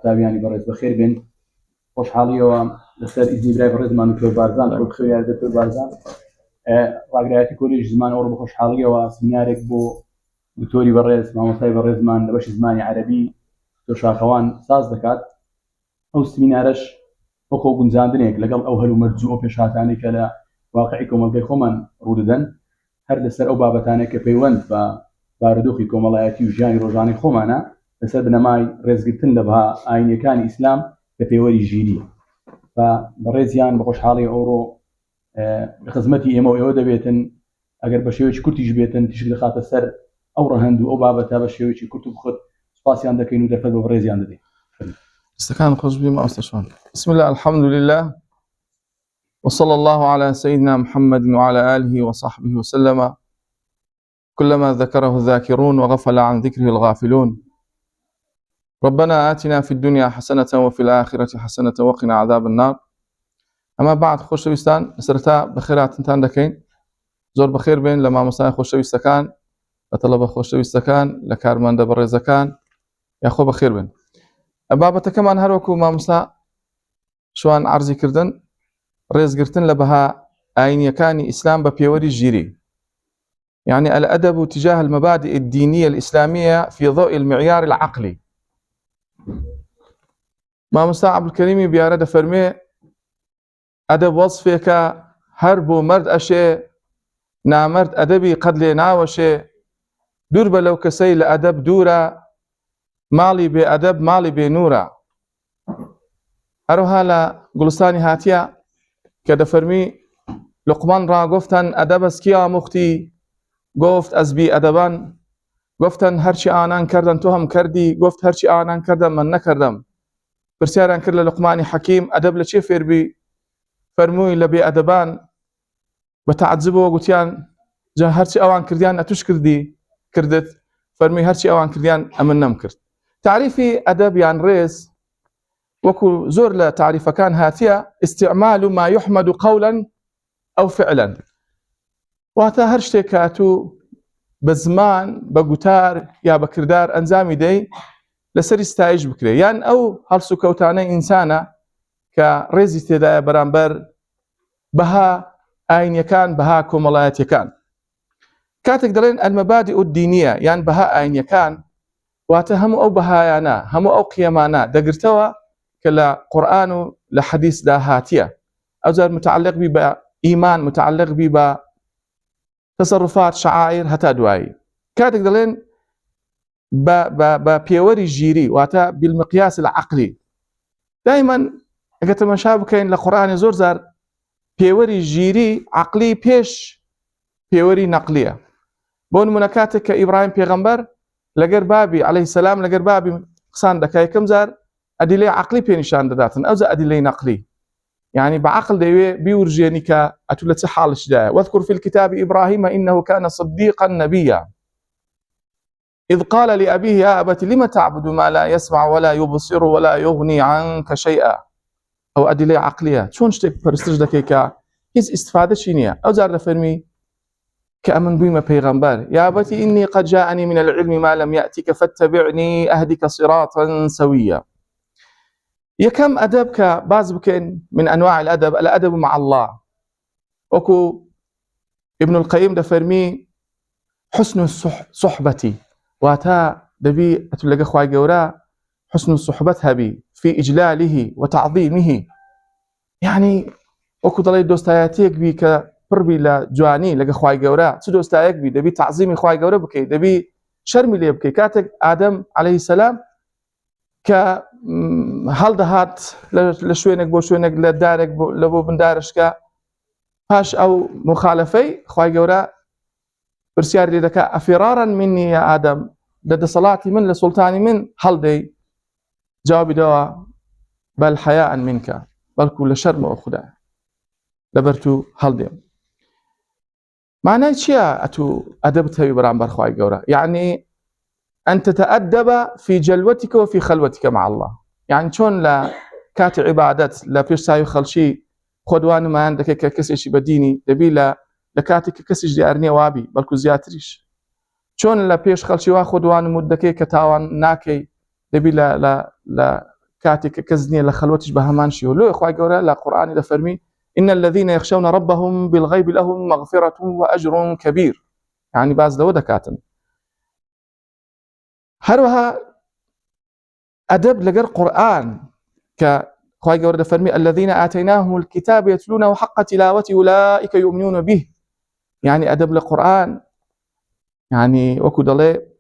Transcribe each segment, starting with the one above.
قوتابیانی بەڕێز بەخێر بێن خۆشحاڵیەوە لەسەر ئیزنی برای بەڕێزمان و پێ بارزان ڕوو خوێنەرە پێ بارزان ڕاگرایەتی کۆلێژ زمان ئەوڕۆ بە خۆشحاڵیەوە سمینارێک بۆ دکتۆری بەڕێز مامۆستای بەڕێزمان لە بەشی زمانی عەرەبی دکتۆر شاخەوان ساز دەکات. ئەو سمینارەش وەکو گونجاندنێک لەگەڵ ئەو هەلو مەرجوع و پێشهاتانی کە لە واقعی کۆمەڵگەی خۆمان ڕوودەدەن هەر لەسەر ئەو بابەتانێک کە پەیوەند بە بارودۆخی کۆمەڵایەتی و ژیانی ڕۆژانەی خۆمانە لەسەر بنەمای ڕێزگرتن لە بەها ئاینیەکانی ئیسلام بە پێوەری ژیری بەڕێزیان بە خۆشحاڵی ئەوڕۆ لە خزمەتی ئێمە و ئێوە دەبێتن ئەگەر بە شێوەیەکی کورتیش بێتن تیشک دەخاتە سەر ئەو ڕەهەند و ئەو بابەتە بە شێوەیەکی کورت و بخۆت سوپاسیان دەکەین و دەرفەت بە بەڕێزیان دەدەین. استكان خوش بما أستشفان. بسم الله الحمد لله وصلى الله على سيدنا محمد وعلى آله وصحبه وسلم. كلما ذكره الذاكرون وغفل عن ذكره الغافلون. ربنا آتنا في الدنيا حسنة وفي الآخرة حسنة وقنا عذاب النار. أما بعد خوش بستان سرتا بخيرات انتان دكين زور بخير بين لما مساء خوش بستكان لطلب خوش بستكان لكارمان دبر زكان يا خو بخير بين بابەتە کەمان هەروەکو مامۆستا شوان عرضی کردن ڕێزگرتن لە بەها ئاینیەکانی ئیسلام بە پێوەری ژیری يعني الأدب تجاه المبادئ الدينية الإسلامية في ضوء المعيار العقلي. مامۆستا عەبدولکەریمی بیارە دەفەرمێ ئەدەب وەصفێکە هەر بۆ مەرد ئەشێ نامەرد ئەدەبی قەت لێ ناوەشێ دوور بە لەو کەسەی لە ئەدەب دوورە ماڵی بێ ئەدەب ماڵی بێ نورە. هەروەها لە گوڵستانی هاتیە کە دەفەرمی لقمان را گفتن ادب از کی آموختی؟ گفت از بی ادبان. گفتن هرچی آنان کردن تو هم کردی؟ گفت هرچی آنان کردن من نکردم. پرسیاریان کرد لە لقمانی حەکیم ئەدەب لە چێ فێربی؟ فەرمووی لە بێ ئەدەبان. بە تەعەجوبەوە گوتیان جا هەرچی ئەوان کردیان ئەتوش کردت؟ فەرمووی هەرچی ئەوان کردیان ئەمن نەمکرد. تعريفي أدب يعني ريز وكو زور لا تعريف كان هاتيا استعمال ما يحمد قولا أو فعلا واتا هرشتي كاتو بزمان بقتار يا بكردار أنزامي دي لسر استايج بكري يعني أو هرسو كوتاني إنسانة كريزي تدايا برامبر بها آين يكان بها كومالات يكان كاتك دلين المبادئ الدينية يعني بها آين يكان واتە هەموو ئەو بەهایانە هەموو ئەو قیەمانە دەگرتەوە کە لە قورئان و لە حەدیثدا هاتیە ئەوجار متعلق بی بە ئیمان متعلق بی بە تصرفات شعائر هەتا دوایی کاتێک دەڵێن بە پێوەری ژیری واتە بالمقیاس العقلی دائما ئەگەر تەماشا بکەین لە قورئانی زۆر جار پێوەری ژیری عقلی پێش پێوەری نەقلیە. بۆ نمونە کاتێک کە ئیبراهیم پێغەمبەر لەگەر بابی عليه السلام لەگەر بابی قسان دەکای یەکەم جار ئەدیلەی عقلی پێنیشان دەداتن ئەوجا ئەدیلەی نەقلی يعني بعقل دەیوێ بیورژێنی کە ئەتوو لە چه حاڵشدایە. واذكر في الكتاب إبراهيم إنه كان صديقا نبيا إذ قال لأبيه يا أبت لم تعبد ما لا يسمع ولا يبصر ولا يغني عنك شيئا. أو أدلة عقلية شون شتێک پەرستش دەکەی کە هیچ ئیسفادەشی نییە. ئەو جار دەفەرمی کە ئەمن بوویمە پەیغەمبەر يا أبت إني قد جاءني من العلم ما لم يأتك فاتبعني أهدك صراطا سويا. يكم أدب كباز بكين من أنواع الأدب مع الله. وكو ابن القيم دفرمي حسن صحبتي واتا دبي أتلقى خواي جورا حسن صحبتها بي في إجلاله وتعظيمه يعني وكو ضلي دوستاياتيك بي كبربي لجواني لقى خواي جورا تسو دوستايك بي دبي تعظيمي خواي جورا بكي دبي شرمي لي بكي كاتك آدم عليه السلام ك هەڵدەهات لە شوێنێک بۆ شوێنێک لە دارێک لە بۆ بندارشکە پاش ئەو مخالفەی خوای گەورە پرسیاری لێ دەکا ئەفیرارا منی یا ئادەم لە دەسەڵاتی من لە سوڵتانی من هەڵدەی جوابی داوە بەل حەیاء منکە بەڵکو لە شەرمەوە خودایە لەبەر تو هەڵدێم. معنای چییە ئەتوو ئەدەبت هەوی بەرامبەر خوای گەورە؟ يعني أن تتأدب في جلوتك وفي خلوتك مع الله. يعني شون لا كات عبادات لا بيش سايو خلشي خدوان ما عندك ككسيش بديني دبي لا لكاتك كسيش دي أرني وابي بلكو زياتريش. شون لا بيش خلشي واخدوان مدك كتاوان ناكي دبي لا كاتك كزنية لخلوتش بهمانشي ولو إخوة قورا لا قرآن دفرمي إن الذين يخشون ربهم بالغيب لهم مغفرة وأجر كبير، يعني باز لو دكاتن هروها أدب لقر قرآن كخوي قورا دفرمي الذين آتيناهم الكتاب يتلونه حق تلاوته أولئك يؤمنون به، يعني أدب القرآن يعني وكو دلي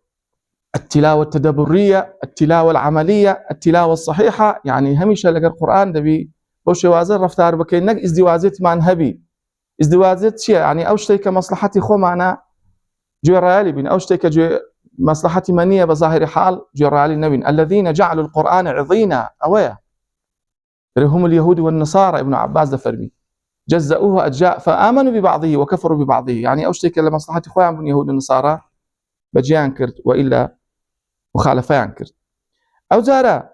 التلاوة التدبرية، التلاوة العملية، التلاوة الصحيحة، يعني هميشه لقر قرآن دبي بوش وازر رفتار بكينك ازدواجت مع هبي ازدواجت شيء يعني أو شتيك مصلحتي خو معنا جو ريالي بين أو شتيك جو مصلحتي منية بظاهر حال جو ريالي نبين الذين جعلوا القرآن عظينا أويا هم اليهود والنصارى ابن عباس دفرمي جزأوه أجزاء فآمنوا ببعضه وكفروا ببعضه، يعني أو شتيك لمصلحتي خويا من اليهود والنصارى بجيان كرت وإلا مخالفيان كرت. أو زارا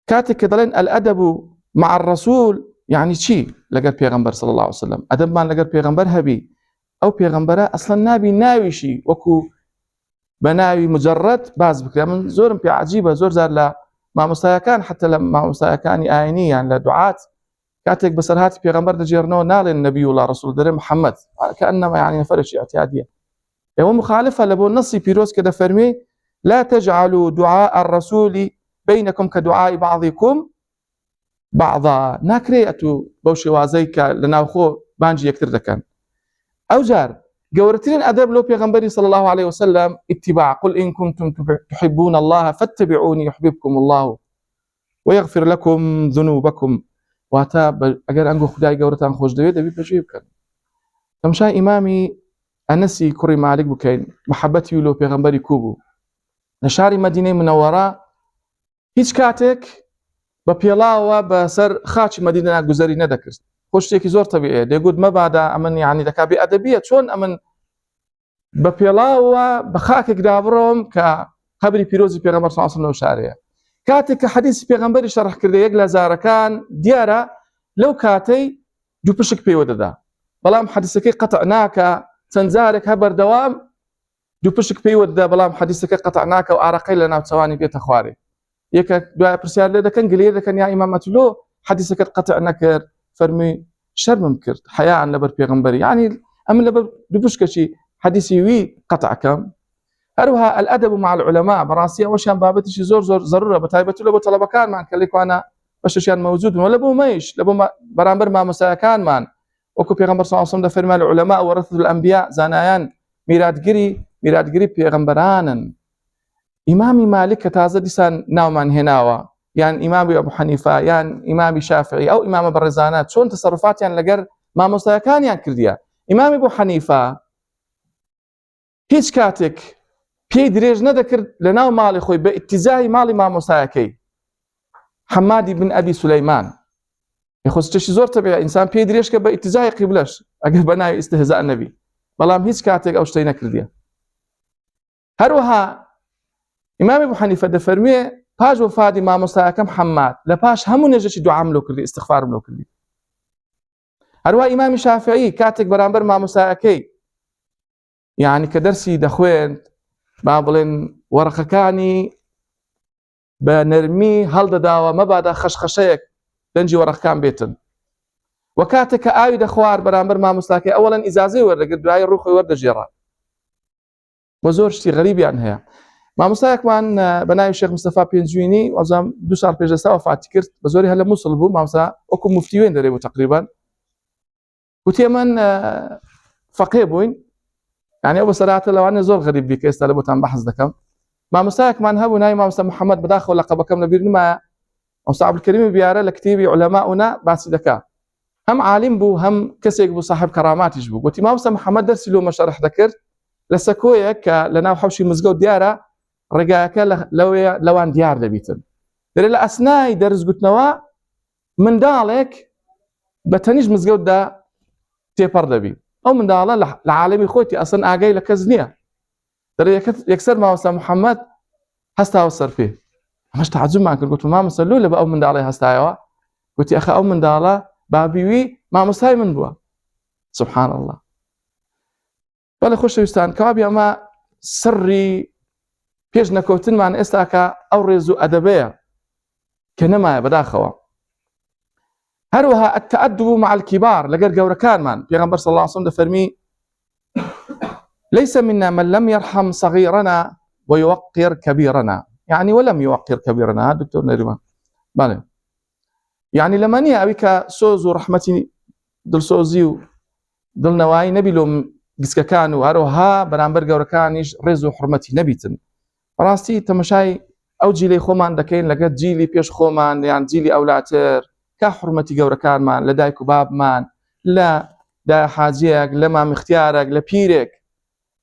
كاتك كدلين الأدب مع الرسول يعني شي لقر بيغمبر صلى الله عليه وسلم أدب ما لقر بيغمبر هبي أو بيغمبره أصلا نابي ناوي شي وكو بناوي مجرد باز بكري من زور بي عجيبة زور زار لا ما مستيكان حتى لما مستيكان آيني يعني لدعاة كاتك بسرهات بيغمبر دجيرنو نال النبي ولا رسول دري محمد كأنما يعني فرش اعتيادية هو مخالفة لبو النصي بيروس كده فرمي لا تجعلوا دعاء الرسول بينكم كدعاء بعضكم بعضا ناكري أتو بوشي وازيك لناوخو بانجي يكتر دكان أو جار قورتين أدب لو بيغمبري صلى الله عليه وسلم اتباع قل إن كنتم تحبون الله فاتبعوني يحببكم الله ويغفر لكم ذنوبكم واتا أجر أنقو خداي قورتان خوش دبي بجيب كان تمشى إمامي أنسي كوري مالك بكين محبتي لو بيغمبري كوبو نشاري مدينة منورة هيج كاتك ببيلاوة بسر خاتش مدينة جزري ندكرت خوشتێکی زۆر طبيعية دەیگوت مەبادا ئەمن يعني دەکا بێئەدەبیە چۆن ئەمن بە پێڵاوە بە خاکێک دابڕۆم کە قەبری پیرۆزی پێغەمبەر صلی الله علیه و شارەیە کاتێک کە حەدیثی پێغەمبەری شەرح کردە یەک لە زارەکان دیارە لەو کاتەی دوو پشک پێوە دەدا بەڵام حەدیثەکەی قەتع ناکە چەند جارێک هە بەردەوام دوو پشک پێوە دەدا بەڵام حەدیثەکە قەتع ناکە و ئارەقەی لە ناوچەوانی بێتە خوارێ یەکە دوای پرسیار لێ دەکەن گلێ دەکەن یا ئیمامەت لۆ حەدیثەکەت قەتع نەکرد فرمي شرمم كرت حياء لبر بيغمبري يعني أم لبر ببشكشي حديثي وي قطع كم هروها الأدب مع العلماء براسية وشان بابتشي زور ضرورة بتايبتو لبو طلبة كان مان كليكو أنا بششان موجود ولا بو مايش لبو برامبر ما مسايا كان مان وكو بيغمبر صلى الله عليه وسلم فرمى العلماء ورثة الأنبياء زانايان ميراد جري بيغمبرانا إمامي مالك تازة ديسان ناومان هناوا يعني إمامي أبو حنيفة يعني إمامي شافعي أو إمام برزانات شون تصرفات يعني لقر ما مستيكان يعني كرديا إمامي أبو حنيفة هيج كاتك بي دريج ندكر لناو مالي خوي باتزاهي مالي ما مستيكي حمادي بن أبي سليمان يخص تشي زور طبيعي إنسان بي دريج باتزاهي قبلش أقل بناي استهزاء النبي بلام هيج كاتك أو شتينا كرديا هروها إمامي أبو حنيفة دفرميه پاش وفادی مامۆستایەکەم حەماد لە پاش هەموو نێژێکی دوعام لۆ کردی استغفارم لۆ کردی هەروە ئیمامی شافعی کاتێک بەرامبەر مامۆستایەکەی یعنی کە دەرسی دەخوێند با بڵێن وەرەقەکانی بە نەرمی هەڵدەداوە مەبادا خەشخەشەیەک دەنجی وەرەقەکان بێتن و کاتێک کە ئاوی دەخوار بەرامبەر مامۆستاکەی ئەوەڵەن ئیجازەی وەردەگرت دوای ڕووخۆی وەردەژێڕا بۆ زۆر شتی غەریبیان هەیە مامۆستایەکمان بە ناوی شێخ مستەفا پێنجوینی وەزام 2 ساڵ پێش ئێستا وەفاتی کرد بە زۆری هەر لە مووسڵ بوو مامۆستا وەکو موفتی وێن دەرێ بوو تقریبان وتی ئەمن فەقێ بووین يعني ئەو بەسەرهاتە لەوانەیە زۆر غەریب بی کە ئێستا لە بۆتان بەحث دەکەم مامۆستایەکمان هەبوو ناوی مامۆستا محەممەد بەداخەوە لەقەبەکەم لەبیر نمایە مامۆستا عەبدولکەریم بیارە لە کتێبی عولەماؤنا باسی دەکا هەم عالیم بوو هەم کەسێک بوو صاحب کەراماتیش بوو گوتی مامۆستا محەممەد دەرسی لۆمە شەرح دەکرد لە سەکۆیەک کە لە ناو حەوشی مزگەوت دیارە ڕێگایەکە لەوان دیار دەبیتن دەرێ لە ئەسنای دەرزگوتنەوە منداڵێک بە تەنیش مزگەوتدا تێپەڕ دەبی ئەو منداڵە لە عالەمی خۆتی ئەسڵ ئاگای لە کەس نییە دەرێ یەکسەر مامۆستا محەممەد هەستاوە سەر پێ ئەمەش تەعەجوبمان کرد گوتم مامۆستا لۆ لە بە ئەو منداڵی هەستایەوە گوتی ئەخە ئەو منداڵە بابیوی مامۆستای من بووە سبحان الله بەڵێ خۆشەویستان کەوابی ئەمە سڕی پێش نەکەوتنمان ئێستا کە ئەو ڕێز و ئەدەبەیە كنما بداخوا هروها التأدب مع الكبار لقر جور كان من بيغمبر صلى الله عليه وسلم فرمي ليس منا من لم يرحم صغيرنا ويوقر كبيرنا، يعني ولم يوقر كبيرنا دكتور نريمان بالي يعني لما ني أبيك سوز ورحمتي دل سوزيو دل نواي نبي لهم جسك كانوا هروها برامبر جور كانيش رزو حرمتي نبيتن راستي تمشاي أو جيلي خومان دكين لقد جيلي بيش خومان يعني جيلي أولاتر كحرمتي جور كان مان لدايكو باب مان لا دا حاجيك لما مختيارك لبيرك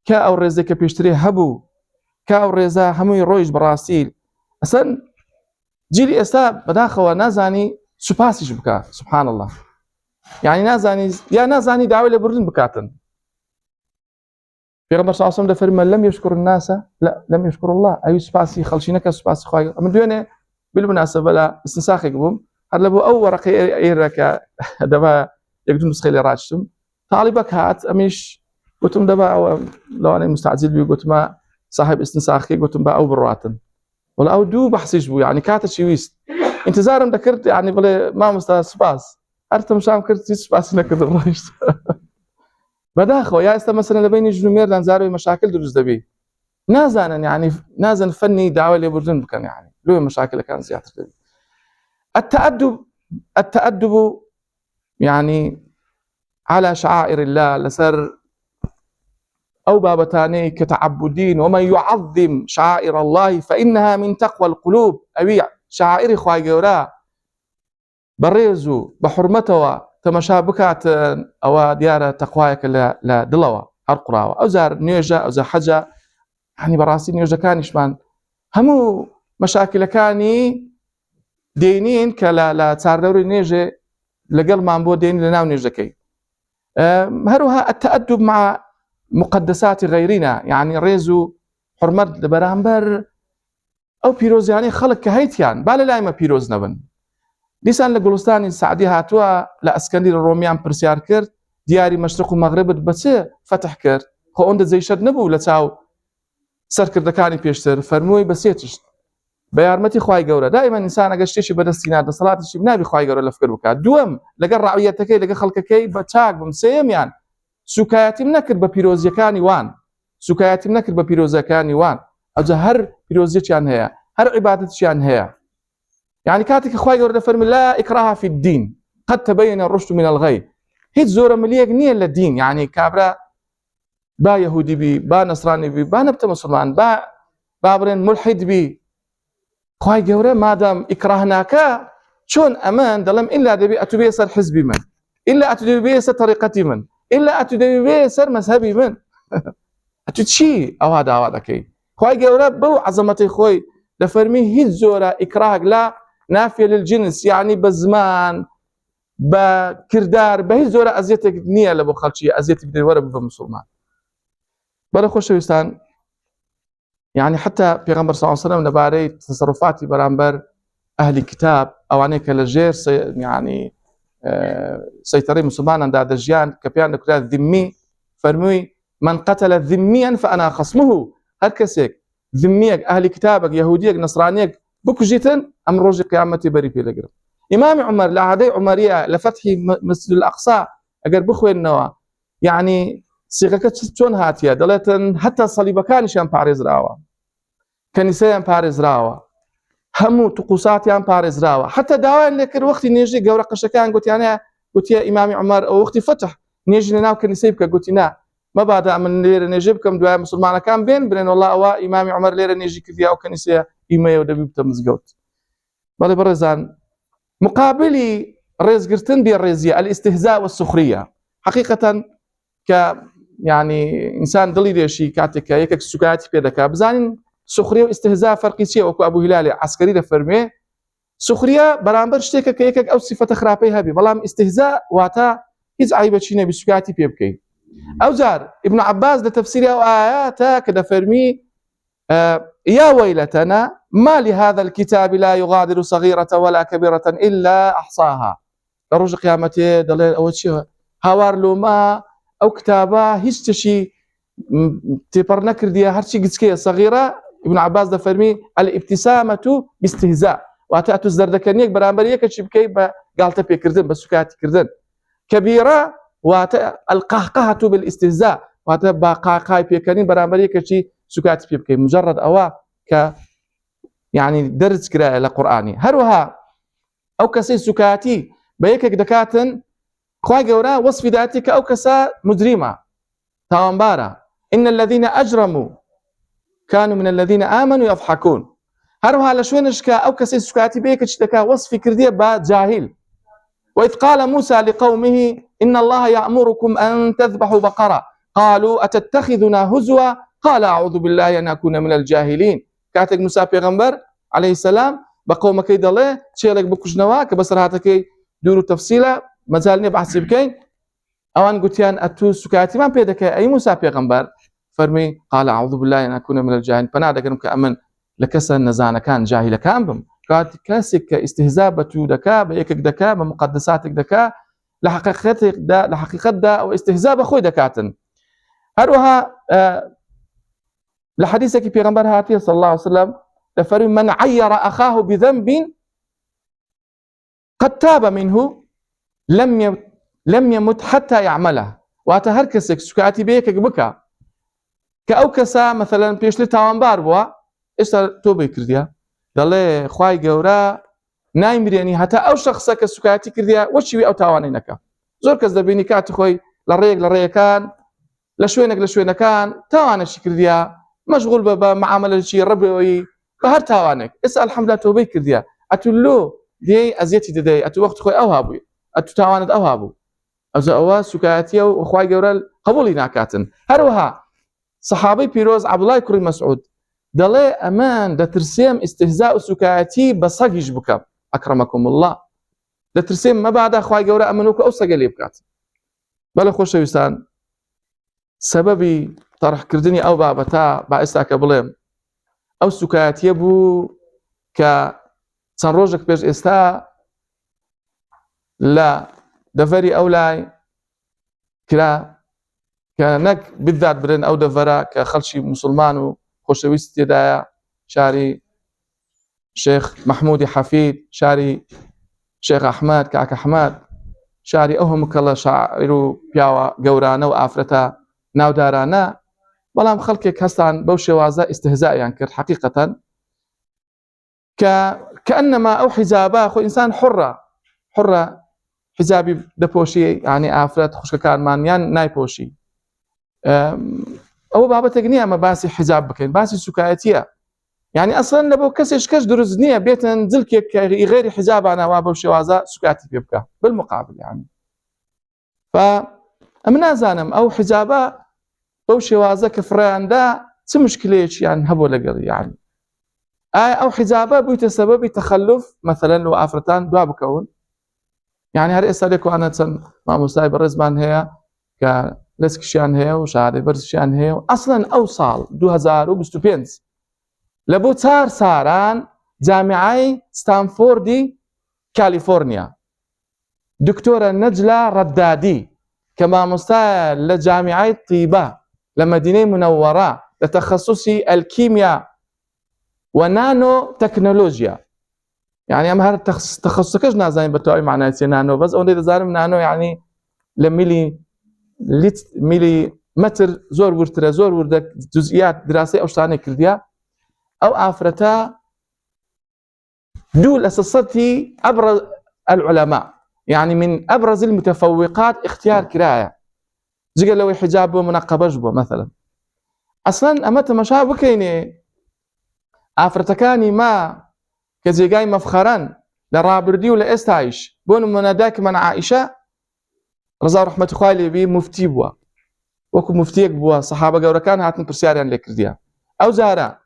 كأو رزا كبيشتري هبو كأو رزا هموي رويج براسيل أصلا جيلي أستا بداخوا نازاني سباسيش بكا سبحان الله يعني نازاني دعوة لبردن بكاتن في غمر صلى الله عليه وسلم فرما لم يشكر الناس لا لم يشكر الله أي سباسي خلشينك سباسي خواهي من دونه بالمناسبة لا استنساخي قبهم هذا لبو أول ورقي إيرك دبا يقدم نسخي راجتم طالبك هات أميش قلتم دبا أو لو أنا مستعجل بي قلت ما صاحب استنساخي قلتم بقى أو بالراتن ولا أو دو بحسيش بو يعني كاتت شويست انتظارم ذكرت يعني بلا ما مستوى سباس أرتم شام كرت سباس نكد الرئيس بداخو يا است مثلا لبين جنومير لانزارو مشاكل دروز دبي نازن يعني نازن فني دعوة لبردن بكن يعني له مشاكل كان زيادة دبي التأدب يعني على شعائر الله لسر أو بابتاني كتعبدين ومن يعظم شعائر الله فإنها من تقوى القلوب أبي شعائر خواهي جورا بريزو بحرمته تمشابكات أو ديار تقواك لا دلوا هالقراوة أو زار نيجا أو زار حاجة يعني براسي نيجا كانش مان همو مشاكل كاني دينين كلا لا صار دوري نيجا لقل ما بو دين لنا ونيجا كي هروها التأدب مع مقدسات غيرنا يعني ريزو حرمت برامبر أو بيروز يعني خلق كهيتيان بالا لا ما بيروز نبن لسان لقلستان السعودية هاتوا لأسكندر الروميان برسيار كرت دياري مشرق ومغرب بس فتح كرت خو عند زي شد نبو لتاو سركر دكاني بيشتر فرموي بسيتش بيارمتي خواي جورا دائما إنسان أجشتشي بدستينات صلاة الشيء بنابي خواي جورا لفكر بكا دوم لقى رعويتك لقى خلقك بتشاق بمسيم يعني سكاياتي منكر ببيروزيا كاني وان سكاياتي منكر ببيروزيا كاني وان أجا هر بيروزيا كان هي هر عبادة كان هي يعني كاتك خواي جورا فرم لا إكراه في الدين قد تبين الرشد من الغي هيت زورة مليك نية للدين يعني كابرا با يهودي بي با نصراني بي با نبت مسلمان با بابرين ملحد بي خواي جورا ما دام إكراهناك شون أمان دلم إلا دبي أتبي يسر حزبي من إلا أتبي يسر طريقتي من إلا أتبي يسر مذهبي من أتشي أو هذا كي خواي جورا بو عظمتي خوي لفرمي هيت زورة إكراه لا نافية للجنس يعني بزمان بكردار بهي زورة أزيتك نية لبو خلشية أزيتك بدي ورا بمسلمان بلا خوش ويستان يعني حتى بيغمبر صلى الله عليه وسلم نباري تصرفاتي برامبر أهل كتاب أو عنيك لجير يعني سيطري مسلمان عند دجيان كبيان نكرات ذمي فرموي من قتل ذميا فأنا خصمه هركسك ذميك أهل كتابك يهوديك نصرانيك بك جيتن أم روج قيامتي بري في لقرب إمام عمر لعادي عمرية لفتح مسجد الأقصى أجر بخوي النوا يعني صيغة شون هاتيا دلتن حتى صليب كان شان باريس راوا كنيسة باريس راوا همو طقوسات يان باريس راوا حتى دعوة لك وقت نيجي جورا قشكان قلت يا إمام عمر أو وقت فتح نيجي لنا كنيسة بك قلت نا ما بعد من ليرة نجيبكم دعاء مسلمان كان بين والله أو إمام عمر ليرة نيجي كذي أو كنيسة إيمايو دبيب تمزجوت بالي برزان مقابلي ريز قرتن بالريزية الاستهزاء والسخرية حقيقة ك يعني إنسان دليل شيء كاتك يكك سكاتي بيدك بزانين سخرية واستهزاء فرقي شيء وكو أبو هلال عسكري لفرمي سخرية برامبر شتيك كيكك أو صفة خرافي هبي بلام استهزاء واتا هيز عيبة شيء بسكاتي بيبكي أو زار ابن عباس لتفسير أو آياتا كده فرمي يا ويلتنا ما لهذا الكتاب لا يغادر صغيرة ولا كبيرة إلا أحصاها لرجع قيامته دليل أول شيء هوار لوما أو كتابة هيستشي تبرنكر دي هرشي قسكية صغيرة ابن عباس ده فرمي الابتسامة باستهزاء واتە ئەتو زەردەکەنیەک بەرامبەر یەکەشی بکەی بە گاڵتە پێکردن بە سوکاتیکردن. كبيرة واتە القهقهة بالاستهزاء واتە با قاقای پێکەنین بەرامبەر یەکەشی سوکاتی پێ بکەی مجرد ئەوە کە يعني دەرج کرایە لە قورئانی. هەروەها ئەو کەسەی سوکاتی بە یەکێک دەکاتن خوای گەورە وەصفی داتی کە ئەو کەسە مجریمە تاوانبارە. إن الذين أجرموا كانوا من الذين آمنوا يضحكون. هەروەها لە شوێنش کە ئەو کەسەی سوکاتی بە یەکێک دەکا وەصفی کردیە بە جاهل. وإذ قال موسى لقومه إن الله يأمركم أن تذبحوا بقرة قالوا أتتخذنا هزوا قال أعوذ بالله أن أكون من الجاهلين. كاتك موسى پیغمبر عليه السلام بقومكي دڵێ چێلێک بکوژنەوە کە بەسەرهاتەکەی دوور و تەفسیلە مەجال نییە بەحسی بکەین. ئەوان گوتیان ئەتوو سوکاتیمان پێ دەکەی ئەی موسى پیغمبر فەرمی قال أعوذ بالله أن أكون من الجاهلين پەنا دەگەرم کە ئەمن لە کەسە نەزانەکان جاهیلەکان بم. کاتی کەسێک کە ئیستیهزا بە تو دەکا بە یەکێک دەکا بە مقدساتێک دەکا لە حقیقەتدا ئەو ئیستیهزا بە خۆی دەکاتن. هەروەها لە حەدیثێکی پێغەمبەر هاتیە صلی الله عليه وسلم دەفەرمی من عير أخاه بذنب قد تاب منه لم يمت حتى يعمله. واتە هەر کەسێک سوکاتی بە یەکێک بکە کە ئەو کەسە مثلا پێشتر تاوانبار بووە ئێستا تۆبەی کردیە دەڵێ خوای گەورە نایمرێنی هەتا ئەو شەخصە کە سوکاتی کردیە وەچوی ئەو تاوانەی نەکە. زۆر کەس دەبینی کاتی خۆی لە ڕێیەک لە ڕێیەکان لە شوێنێک لە شوێنەکان تاوانەشی کردیە مەشغوڵ بە معاملەی ڕبەوەی بە هەر تاوانێک. ئێستا الحەمدوللا تۆبەی کردیە ئەتو لۆ دێی ئەزیەتی دەدەی ئەتو وەخت خۆی ئەو هابووی ئەتو تاوانت ئەو هابوو ئەوە سوکاتیە و خوای گەورە قبوڵی ناکاتن. هەروەها سەحابەی پیرۆز عەبدوڵای کوڕی مەسعود دەڵێ ئەمان دەترسێم ئیستیهزا و سوکاتی بە سەگیش بکەم ئەکرەمەکم الله دەترسێم مەبادا خوای گەورە ئەمنوکە ئەو سەگە لێ بکات. بەڵێ خۆشەویستان سەبەبی تەڕحکردنی ئەو بابەتە با ئێستا کە بڵێم ئەو سوکاتیە بوو کە چەند ڕۆژێک پێش ئێستا لە دەڤەری ئەو لای کرا کە نەک بدات برن ئەو دەڤەرە کە خەڵکی موسڵمان و خۆشەویست تێدایە شاری شێخ مەحموودی حەفید شاری شێخ ئەحمەد کاک ئەحمەد شاری ئەو هەموو کەڵە شاعیر و پیاوە گەورانە و ئافرەتە ناودارانە بەڵام خەڵکێک هەستان بەو شێوازە ئیستیهزایان کرد حەقیقەتەن كأنما أو حجابا خو إنسان حرة حجابي دبوشي يعني آفرات خوش كان مانيان نايبوشي أو بابا تقنية ما باسي حجاب بكين باسي سكايتية يعني أصلا لبو كسش كش درزنية بيت نزلك غير حجاب أنا وابو شوازا سكاتي بيبكى بالمقابل يعني فأمنا زانم أو حجابا بو شوازا كفران دا مشكلة يعني هبو لقل يعني أو حجابا بيت سبب تخلف مثلا لو آفرتان دوا بكون يعني هر إسالك وأنا مع مصايب الرزمان هي كلسكشيان هي وشهادة برزشيان هي أصلا أوصل 2025 لبو تار ساران جامعي ستانفوردي كاليفورنيا دكتورة نجلة ردادي كما مستوى لجامعي طيبة لمدينة منورة لتخصصي الكيمياء ونانو تكنولوجيا يعني أما هذا تخصصكش نازين بتوعي معناه نانو بس أولي دزارم نانو يعني لملي متر زور ورترا زور وردك جزئيات دراسية أو شتانة كرديا أو آفرتا دول أساستي أبرز العلماء يعني من أبرز المتفوقات اختيار كراية زي لو حجاب ومنقبش بو مثلا أصلا أما تمشى بكيني آفرتكاني ما كزيجاي مفخرا لرابردي ولا استعيش بون مناداك من عائشة رضا رحمة خوالي بي مفتي بوا وكو مفتيك بوا صحابة جوركان هاتن برسياريان لكرديا أو زارا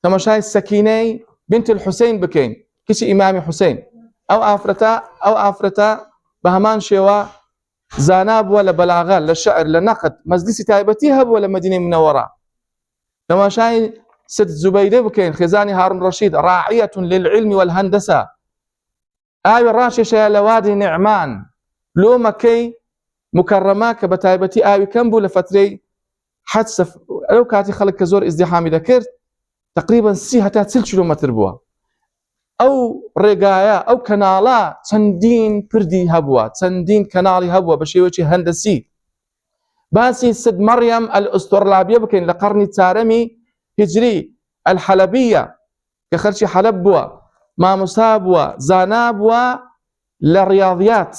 تمشاي السكيني بنت الحسين بكين كشي إمامي حسين أو آفرتا بهمان شوا زاناب ولا بلاغة للشعر لنقد مجلس تايبتيها ولا مدينة منورة تمشاي ست زبيدة بكين خزاني هارون رشيد راعية للعلم والهندسة آوي الراششة لوادي نعمان لو مكي مكرمة كبتايبتي آوي كمبو لفتري حدث لو كاتي خلق كزور ازدحامي ذكرت تقريبا سي حتى 3 كيلومتر بوا ئەو ڕێگایە ئەو کەناڵە چەندین پردی هەبووە، چەندین کەناڵی هەبووە بە شێوەیەکی هەندەسی. باسی سد مەڕیەم ئەلئوستۆرلابیە بکەین لە قەرنی چارەمی هیجری ئەلحەلەبیە کە خەرچی حەلەب بووە، مامۆستا بووە، زانا بووە لە ڕیاضیات.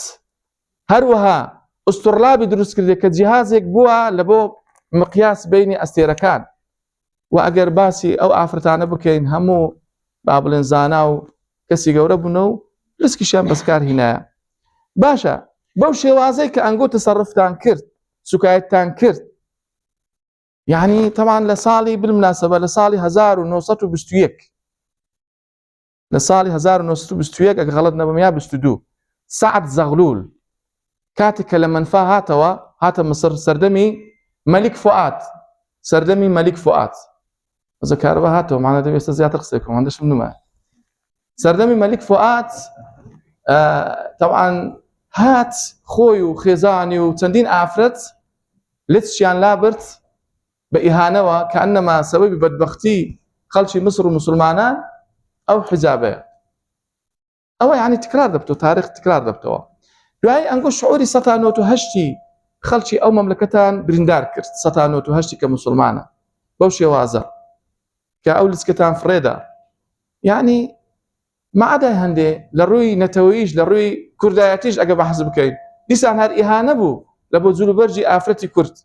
هەروەها ئوستۆرلابی دروست کردێت کە جیهازێک بووە لە بۆ مقیاس بینی ئەستێرەکان. و ئەگەر باسی ئەو ئافرەتانە بکەین هەموو با بڵێن زانا و کەسی گەورە بوونە و رسکیشیان بەسکار هینایە. باشە بەو شێوازەی کە ئەنگۆ تەسەڕفتان کرد، سوکایەتتان کرد، یعنی تەمان لە ساڵی بالمناسبە لە ساڵی 1921 لە ساڵی 1921 ئەگە غەڵەت نەبم یا 22 سعد زەغلول کاتێک کە لە منفا هاتەوە هاتە مسر سەردەمی مەلیک فوئاد، سەردەمی مەلیک فوئاد ئەزە کارەبا هاتەوە مانە دەبێت ئێستا زیاتر قسەیەکەم هەندەشم نومە. سەردەمی مەلیک فوئاد طبعاً هات خۆی و خێزانی و چەندین ئافرەت لچیان لابرد بە ئیهانەوە کە ئەنەما سەبەبی بەدبەختی خەڵکی مصر و مسلمانان ئەو حیجابەیە. ئەوە یعنی تکرار دەبتەوە، تاریخ تکرار دەبتەوە. دوای ئەنگۆ شعوری 1970 خەڵکی ئەو مەملەکەتان بریندار کرد، 1970 کە مسلمانە بەو شێوازە کە ئەو لچکەتان فڕێدا. یعنی مەعادای هەندێ لە ڕووی نەتەوەییش لە ڕووی کوردایەتیش ئەگە بەحەز بکەین دیسان هەر ئیهانە بوو لە بۆ جلوبەرجی ئافرەتی کورد.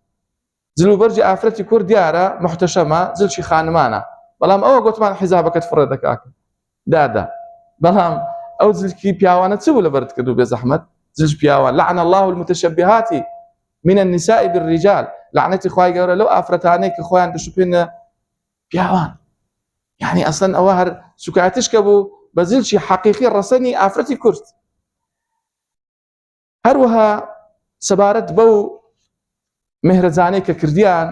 جلوبەرجی ئافرەتی کورد دیارە محتەشەمە جلشی خانمانە، بەڵام ئەوە گوتمان حیزابەکەت فڕێ دەکاکە دادا، بەڵام ئەو جلکی پیاوانە چ بوو لە بەرت کردو بێ زەحمەت؟ جلش پیاوان. لعن الله المتشبهات من النساء بالرجال، لعنەتی خوای گەورە لەو ئافرەتانەی کە خۆیان دەشوپێنە پیاوان. یعنی ئەسڵەن ئەوە هەر سوکایەتیش کە بوو بە جلشی حەقیقی ڕەسەنی ئافرەتی کورد. هەروەها سەبارەت بەو مهرەجانەی کە کردیان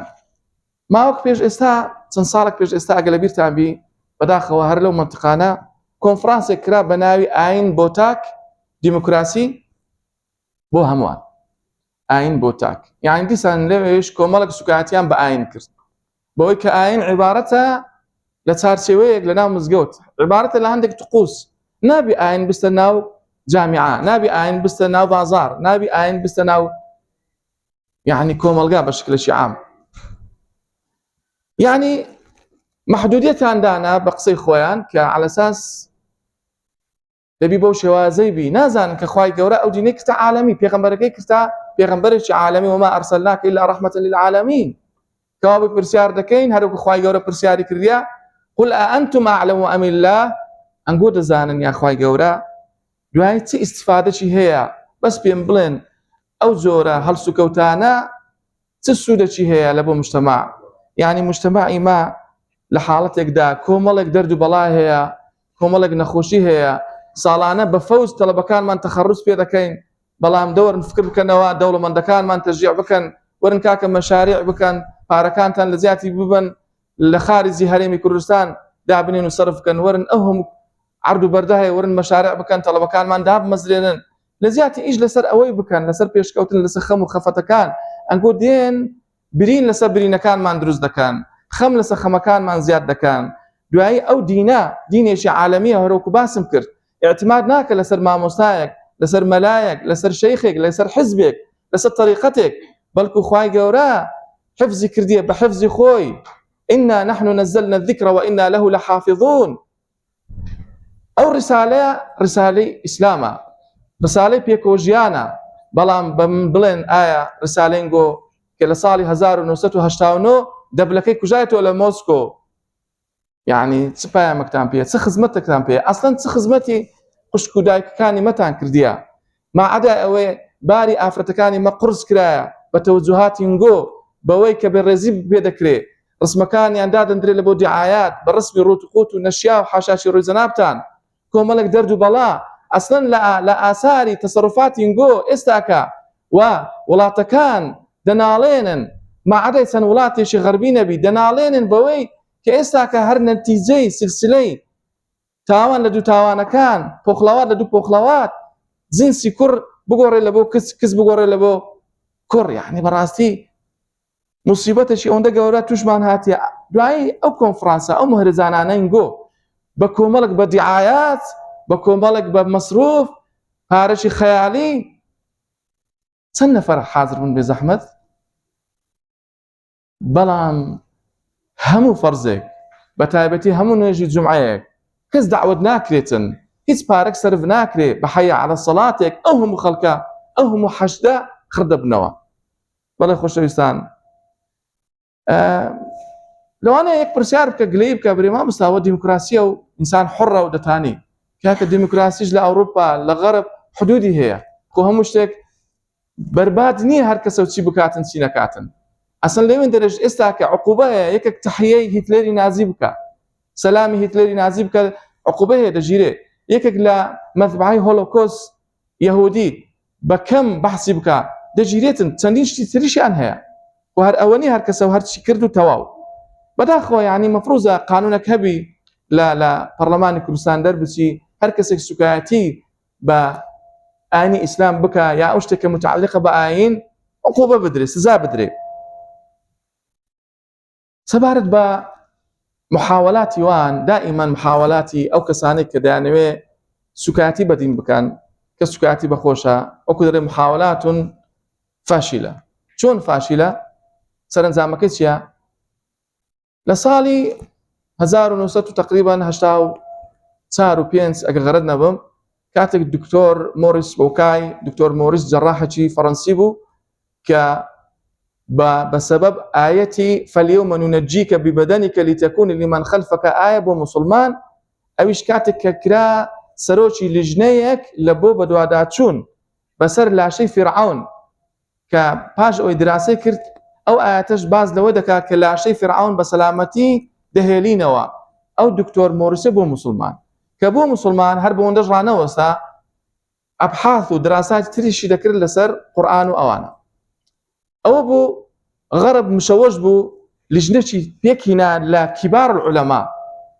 ماوەک پێش ئێستا چەند ساڵێک پێش ئێستا ئەگە لە بیرتان بی بەداخەوە هەر لەو منتقانە کۆنفرانسێک کرا بە ناوی ئاین بۆ تاک دیموکراسی بۆ هەمووان. ئاین بۆ تاک یعنی دیسان لەوێش کۆمەڵێک سوکایەتیان بە ئاین کرد بەوەی کە ئاین عیبارەتە لە چارچێوەیەک لە ناو مزگەوت، عیبارەتە لە هەندێک طقوس. نابی ئاین بستە ناو جامیعە، نابی ئاین بستە ناو بازار، نابی ئاین بستە ناو یعنی کۆمەلگا بە شکلێکی عام. یعنی محدودیەتان دانا بە قسەی خۆیان کە عەلە ئەساس دەبی بەو شێوازەی بی نازانن کە خوای گەورە ئەو دینەی کردە عالەمی، پێغەمبەرەکەی کردە پێغەمبەرێکی عالەمی وما ئەرسەلناکە ئیلا ڕەحمەتەن للعالەمین. کەوا پرسیار دەکەین هەروەکو خوای گەورە پرسیاری کردیا قل ئەئەنتم ئەعلەم ئەم الله، ئەنگۆ دەزانن یا خوای گەورە دوای چ ئیستیفادەی هەیە بەس پێم بڵێن ئەو جۆرە هەڵس و کەوتانە چ سوودێکی هەیە لە بۆ مجتەماع. یعنی مجتەماعی ما لە حاڵەتێکدا کۆمەڵێک دەرد و بەڵای هەیە، کۆمەڵێک نەخۆشی هەیە، ساڵانە بە فەوز تەلەبەکانمان تەخەڕوس پێ دەکەین، بەڵام دەوەرن فکر بکەنەوە دەوڵەمەندەکانمان تەشجیع بکەن، وەرن کاکە مەشاریع بکەن، پارەکانتان لە زیاتی ببن لە خارجی هەرێمی کوردستان دابنێن و سەرف بکەن، وەرن ئەو هەموو عرض و بەردە هەیە وەرن مەشاریع بکەن، تەلەبەکانمان دابمەزرێنن، لە زیاتی ئیش لەسەر ئەوەی بکەن، لەسەر پێشکەوتن لەسەر خەم و خەفەتەکان. ئەنگۆ دێن برین لەسەر برینەکانمان دروست دەکەن، خەم لەسەر خەمەکانمان زیاد دەکەن. دوایی ئەو دینە دینێکی عالەمیە هەروەکو باسم کرد، اعتماد ناکە لەسەر مامۆستایەک، لەسەر مەلایەک، لەسەر شەیخێک، لەسەر حزبێک، لەسەر طریقەتێک، بەڵکو خوای گەورە حفزی کردیە بە حفزی خۆی. ئینا نحن نزلنا الذکر وئینا له لحافظون. ئەو ڕسالەیە ڕسالەی ئیسلامە، ڕسالەی پێکۆژیانە، بەڵام بڵێن ئایا ڕسالەنگۆ کە لە ساڵی 1989 دەبلەکەی کوژایەتەوە لە مۆسکۆ، یعنی چ پایامەکتان پێ، چ خزمەتێکتان پێ، ئەسڵەن چ خزمەتی خوشک و دایکەکانی مەتان کردیە؟ ماعەدا ئەوەی باری ئافرەتەکانی مە قورس کرایە بە تەوەجوهاتی نگۆ بەوەی کە بێڕێزی پێ دەکرێت، ڕسمەکانیان دادەندرێت لە بۆ دیعایات بە ڕسمی ڕوتوقوت و نەشیا و حاشاشی ڕووی جەنابتان، کۆمەڵێک دەرد و بەڵا ئەسڵەن لە ئاساری تەسەڕوفاتی نگۆ ئێستاکە و وڵاتەکان دەناڵێنن، ماعەدەی چەند وڵاتێکی غەربی نەبی دەناڵێنن بەوەی کە ئێستاکە هەر نەتیجەی سلسلەی تاوان لە دوو تاوانەکان، پۆخڵەوات لە دوو پۆخڵەوات، جنسی کوڕ بگۆڕێ لە بۆ کەس بگۆڕێ لە بۆ کوڕ. یعنی بەڕاستی موسیبەتێکی ئەوەندە گەورە توشمان هاتیە. دوایی ئەو کۆنفرانسە ئەو مهرەجانانەی نگۆ بە کۆمەڵک بە دیعایات، بە کۆمەڵک بە مەسروف، پارەشی خەیاڵی. چەند نەفەر حاضر بوون بێ زەحمەت؟ بەڵام هەموو فەرزێک بە تایبەتی هەموو نوێژی جومعەیەک کەس دعوت ناکرێتن، هیچ پارەک سەرف ناکرێ بە حەیە عەلە سەڵاتێک، ئەو هەموو خەڵکە ئەو هەموو حەشدە خڕ دەبنەوە. بەڵێ خۆشەویستان، لەوانەیە یەک پرسیار بکە گلەی بکە برێ مامۆستاوە دیموکراسیە و ئینسان حڕە و دەتانی، کاکە دیموکراسیش لە ئەوروپا لە غەرب حدودی هەیە، خۆ هەموو شتێک بەرباد نییە هەر کەسە چی بکاتن چی نەکاتن. ئەسڵ لەوێن دەرەژ ئێستا کە عقوبەیە یەکێک تەحیەی هیتلەری نازی بکە، سەلامی هیتلەری نازی بکە، عقوبە هەیە دەژیرێ. یەکێک لە مەتبعەی هۆلۆکۆست یەهودی بە کەم بەحسی بکە دەژیرێتن، چەندین شتی تریشیان هەیە و هەر ئەوە نیە هەر کەسە و هەرچی کرد و تەواو. بەداخەوە یعنی مەفروضە قانونێک هەبی لە پەرلەمانی کوردستان دەربچی هەر کەسێک سوکایەتی بە ئاینی ئیسلام بکە یا ئەو شتێکە متعلقە بە ئاین عقوبە بدرێ، سزا بدرێ. سەبارەت بە محاولاتی وان، دائیمان محاولاتی ئەو کەسانێک کە دەیانەوێ سوکایەتی بەدین بکەن کە سوکایەتی بەخۆشە، ئەوکو دەڵێ محاولاتون فاشیلە. چۆن فاشیلە؟ سەرنجامەکەی چییە؟ لە ساڵی 1970 تقریبا 84 و 5 ئەگە غەرەت نەبم، کاتێک دکتۆر مۆریس بۆکای، دکتۆر مۆریس جەڕاحێکی فەڕەنسی بوو کە بسبب آيتي فاليوم ننجيك ببدنك لتكون لمن خلفك آية بو مسلمان، اویش کاتێک کرا سەرۆکی لیژنەیەک لە بۆ بەدواداچوون بەسەر لاشەی فیرعون کە پاش ئەوەی دراسەی کرد ئەو ئاەتەش باز لەوە دەکات کە لاشەی فیرعون بە سەلامەتی دەهێلینەوە. ئەو دکتۆر مۆریسە بۆ مسلمان کە بۆ مسلمان هەر بۆندەش ڕانەوەستا ئەبحاث و دراساتی تریشی دەکرد لەسەر قورئان و ئەوانە. ئەوە بوو غەرب مشەوەش بوو لیژنەی پێکهێنا لە کیبار العولەما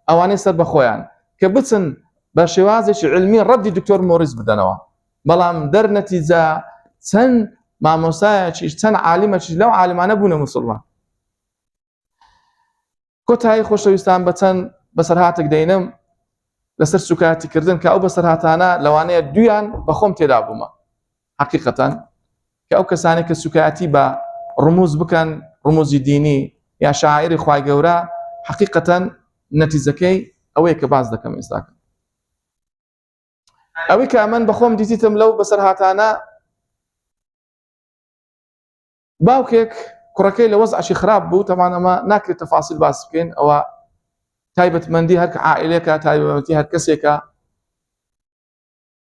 ئەوانەی سەر بەخۆیان کە بچن بە شێوازێکی علمی ڕەدی دکتۆر مۆریس بدەنەوە. بەڵام دەرنەتیجە چەند مامۆستایەکیش چەند عالیمەکیش لەو عالمانە بوونە مسلمان. کۆتایی خۆشەویستان بە چەند بەسەرهاتێک دەینم لەسەر سوکایەتیکردن کە ئەو بەسەرهاتانە لەوانەیە دویان بەخۆم تێدا بوومە حەقیقەتەن، کە ئەو کەسانی کە سوکایەتی بە ڕموز بکەن، ڕموزی دینی یا شاعیری خوای گەورە، حەقیقەتەن نەتیجەکەی ئەوەیە کە باز دەکەم ئێستاکە. ئەوەی کە ئەمن بەخۆم دیتیتم لەو بەسەرهاتانە، باوکێک کوڕەکەی لە وەزعشی خراپ بوو، تەمان ئەمە ناکرێت تەفاسیل باس بکەین، ئەوە تایبەتمەندی هەر عائیلەیەکە، تایبەتمەندی هەر کەسێکە.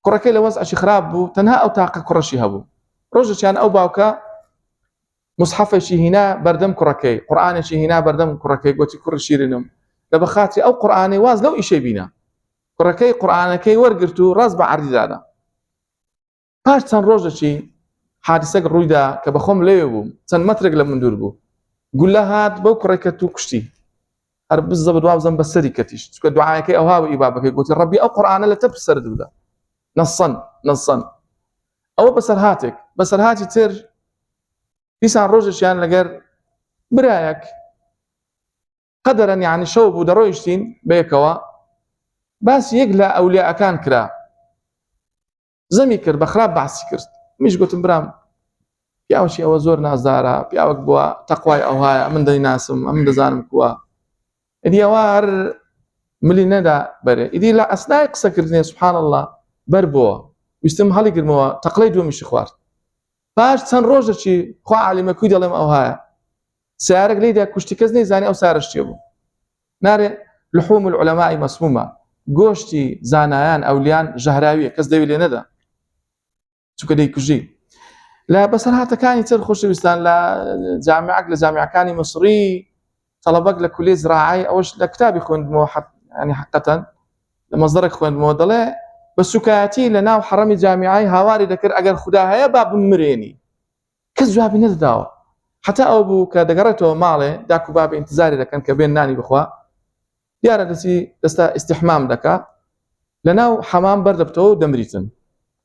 کوڕەکەی لە وەزعشی خراپ بوو، تەنها ئەو تاقە کوڕەشی هەبوو. ڕۆژێکیان ئەو باوکە مصحفێکی هینا بەردەم کوڕەکەی، قورئانێکی هینا بەردەم کوڕەکەی، گوتی کوڕی شیرینم لە بەخاتری ئەو قورئانەی واز لەو ئیشەی بینە. کوڕەکەی قورئانەکەی وەرگرت و ڕاست بە عەردی دادا. پاش چەند ڕۆژێکی حادیسەک ڕوویدا کە بەخۆم لەوێ بووم، چەند مەترێک لە من دوور بوو، گولە هات بەو کوڕەکە تو کوشتی، هەر بزە بەدوا بزەم بەسەری کەتیش، چونکە دوعایەکەی ئەوها بە ئیبابەکەی گوتی ڕەبی ئەو قورئانە لە تەپش سەرت بدە. نەسەن ئەوە بەسەرهاتی تر. دیسان ڕۆژێکیان لەگەر برایەک قەدەرەن یعنی شەو بوو دەڕۆیشتین بەیەکەوە، باسی یەک لە ئەولیاءەکان کرا، زەمی کرد بە خراپ باسی کرد. میش گوتم برام پیاوەشی ئەوە زۆر نازدارە، پیاوەک بووە تەقوای ئەو هایە، من دەیناسم، ئەم دەزانم کووە. ئیدی ئەوە هەر ملی نەدا بەرێ، ئیدی لە ئەسنای قسەکردنێ سوبحان الله بەر بووە، ویستم هەڵی گرمەوە تەقلەی دووەمیشی خوارد. پاش چەند ڕۆژێکی خوا عالیمەکوی دەڵێم ئەو هایە، سیارەك لێدا کوشتی کەس نەیزانی ئەو سارەش چێ بوو. نارێ لحوم العولەمائی مەسمومە، گۆشتی زانایان ئەولیان ژەهراویە، کەس دەوی لێ نەدا چونکە دەیکوژی. لە بەسەرهاتەکانی تر خۆشەویستان لە جامعەک لە جامعەکانی مصری تەڵەبەک لە کولێ زراعی ئەوەش لە کتابی خوێندمەوە، ینی حەقەتەن لە مەزدەرێک خوێندمەوە، دەڵێ بە سوکایەتی لە ناو حەڕەمی جامیعەی هاواری دەکرد ئەگەر خوددا هەیە با بمرێنی، کەس جوابی نەداوە. حتا ئەو بوو کە دەگەڕێتەوە ماڵێ داک و بابە ئینتزاری دەکەن کە بێن نانی بخوا، دیارە دەستا ئیستیحمام دەکا، لە ناو حەمام بەردەبتەوە و دەمریتن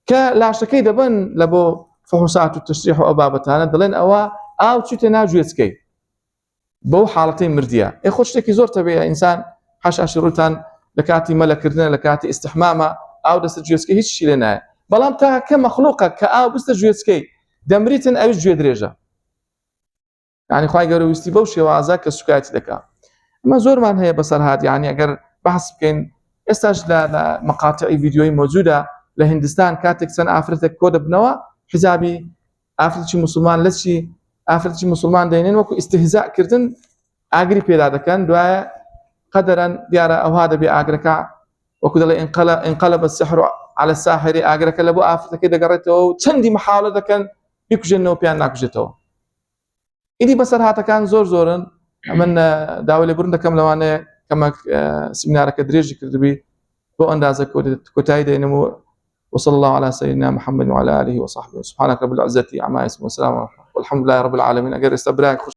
کە لاشەکەی دەبن لە بۆ فحوسات و تەشریح و ئەو بابەتانە، دەڵێن ئەوە ئاو چوتە ناو گوێچکەی بەو حاڵەتەی مردیە. خۆ شتێکی زۆر تەبیعیە، ئینسان حەشاشی ڕووتان لە کاتی مەلەکردنە لە کاتی ئیستحمامە ئاو دەستە گوێچکە هیچ شی لێ نایە بەڵام تا کە مەخلوقە کە ئاو بستە گوێچکەی دەمریتن ئەویش گوێ درێژە یعنی خوای گەورە ویستی بەو شێوازە کە سوکایەتی دەکات ئەمە زۆرمان هەیە بەسەرهات یعنی ئەگەر بەحس بکەین ئێستاش لە مەقاتعی ڤیدیۆی مۆجودە لە هیندستان کاتێک چەند ئافرەتێک کۆ دەبنەوە حیزابی ئافرەتی موسڵمان لە چی ئافرەتی موسڵمان دەینێن وەکو ئیستیهزاءکردن ئاگری پێدا دەکەن دوایە قەدەرەن دیارە ئەوها دەبێ ئاگرەکە وەکو دەڵێ انقلب السحر على الساحر ئاگرەکە لە بۆ ئافرەتەکەی دەگەڕێتەوە و چەندی محاولە دەکەن بیکوژێنەوە پێیان ناکوژێتەوە ئیدی بەسەرهاتەکان زۆرن من داوای لێبوورن دەکەم لەوانەیە کەمەک سیمینارەکە درێژی کردبی بۆ ئەندازە کۆتایی دێنم وصلى الله على سيدنا محمد وعلى آله وصحبه سبحانك رب العزة عما يصفون والسلام والحمد لله رب العالمين. أجر استبراك